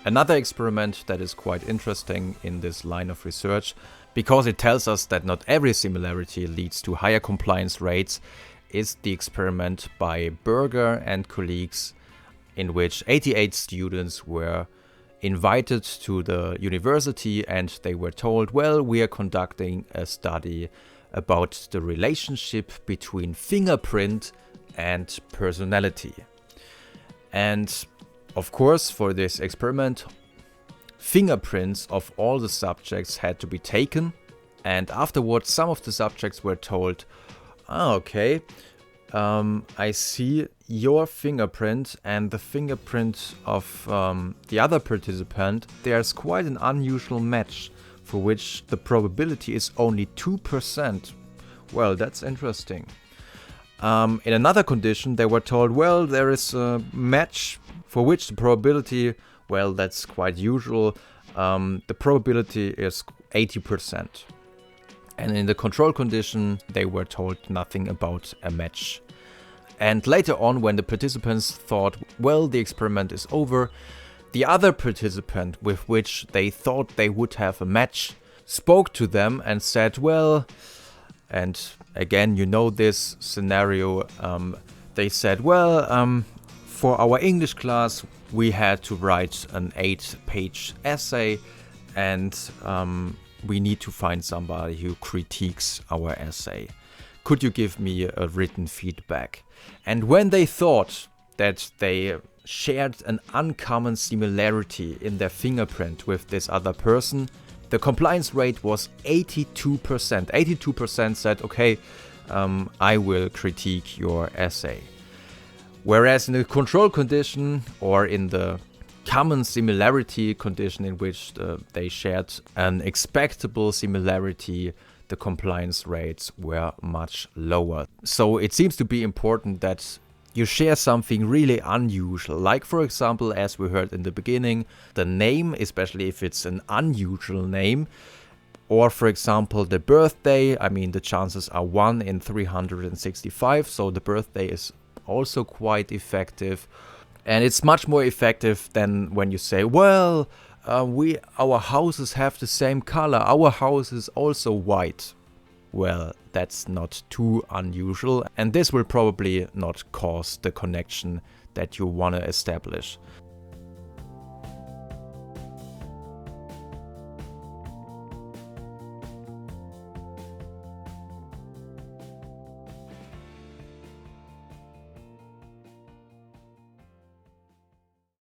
Another experiment that is quite interesting in this line of research, because it tells us that not every similarity leads to higher compliance rates, is the experiment by Berger and colleagues, in which 88 students were invited to the university and they were told, well, we are conducting a study about the relationship between fingerprint and personality. And of course, for this experiment, fingerprints of all the subjects had to be taken, and afterwards some of the subjects were told, okay, I see your fingerprint and the fingerprint of the other participant. There's quite an unusual match for which the probability is only 2%. Well, that's interesting. In another condition, they were told, well, there is a match for which the probability, well, that's quite usual. The probability is 80%. And in the control condition, they were told nothing about a match. And later on, when the participants thought, well, the experiment is over, the other participant with which they thought they would have a match spoke to them and said, well, and again, you know this scenario, they said, well, for our English class, we had to write an 8-page essay, and we need to find somebody who critiques our essay. Could you give me a written feedback? And when they thought that they shared an uncommon similarity in their fingerprint with this other person, the compliance rate was 82%. 82% said, okay, I will critique your essay. Whereas in the control condition, or in the common similarity condition in which they shared an expectable similarity, the compliance rates were much lower. So it seems to be important that you share something really unusual, like for example, as we heard in the beginning, the name, especially if it's an unusual name, or for example the birthday. I mean, the chances are 1 in 365, so the birthday is also quite effective. And it's much more effective than when you say, well, our houses have the same color, our house is also white. Well, that's not too unusual, and this will probably not cause the connection that you want to establish.